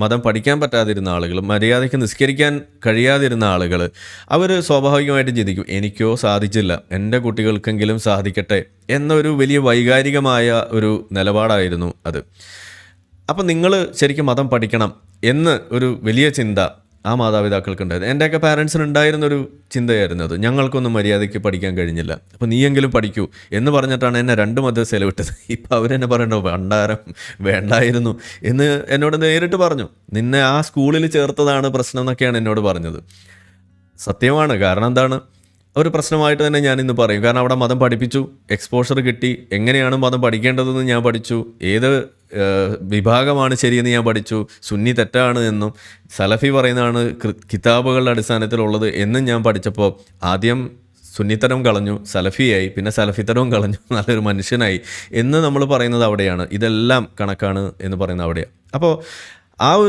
മതം പഠിക്കാൻ പറ്റാതിരുന്ന ആളുകൾ, മര്യാദയ്ക്ക് നിസ്കരിക്കാൻ കഴിയാതിരുന്ന ആളുകൾ, അവർ സ്വാഭാവികമായിട്ടും ചിന്തിക്കും എനിക്കോ സാധിച്ചില്ല, എൻ്റെ കുട്ടികൾക്കെങ്കിലും സാധിക്കട്ടെ എന്നൊരു വലിയ വൈകാരികമായ ഒരു നിലപാടായിരുന്നു അത്. അപ്പം നിങ്ങൾ ശരിക്കും മതം പഠിക്കണം എന്ന് ഒരു വലിയ ചിന്ത ആ മാതാപിതാക്കൾക്കുണ്ടായിരുന്നു. എൻ്റെയൊക്കെ പാരൻസിന് ഉണ്ടായിരുന്നൊരു ചിന്തയായിരുന്നു അത്. ഞങ്ങൾക്കൊന്നും മര്യാദയ്ക്ക് പഠിക്കാൻ കഴിഞ്ഞില്ല, അപ്പോൾ നീയെങ്കിലും പഠിക്കൂ എന്ന് പറഞ്ഞിട്ടാണ് എന്നെ 2 മദ്രസയിൽ വിട്ടത്. ഇപ്പം അവരെന്നെ പറയണ്ടോ ഭണ്ഡാരം വേണ്ടായിരുന്നു എന്ന് എന്നോട് നേരിട്ട് പറഞ്ഞു. നിന്നെ ആ സ്കൂളിൽ ചേർത്തതാണ് പ്രശ്നം എന്നൊക്കെയാണ് എന്നോട് പറഞ്ഞത്. സത്യമാണ്. കാരണം എന്താണ്, ഒരു പ്രശ്നമായിട്ട് തന്നെ ഞാനിന്ന് പറയും. കാരണം അവിടെ മതം പഠിപ്പിച്ചു, എക്സ്പോഷർ കിട്ടി, എങ്ങനെയാണ് മതം പഠിക്കേണ്ടതെന്ന് ഞാൻ പഠിച്ചു, ഏത് വിഭാഗമാണ് ശരിയെന്ന് ഞാൻ പഠിച്ചു, സുന്നി തെറ്റാണ് എന്നും സലഫി പറയുന്നതാണ് കിതാബുകളുടെ അടിസ്ഥാനത്തിലുള്ളത് എന്നും ഞാൻ പഠിച്ചപ്പോൾ ആദ്യം സുന്നിത്തരം കളഞ്ഞു, സലഫിയായി, പിന്നെ സലഫിത്തരവും കളഞ്ഞു, നല്ലൊരു മനുഷ്യനായി എന്ന് നമ്മൾ പറയുന്നത് അവിടെയാണ്. ഇതെല്ലാം കണക്കാണ് എന്ന് പറയുന്നത് അവിടെയാണ്. അപ്പോൾ ആ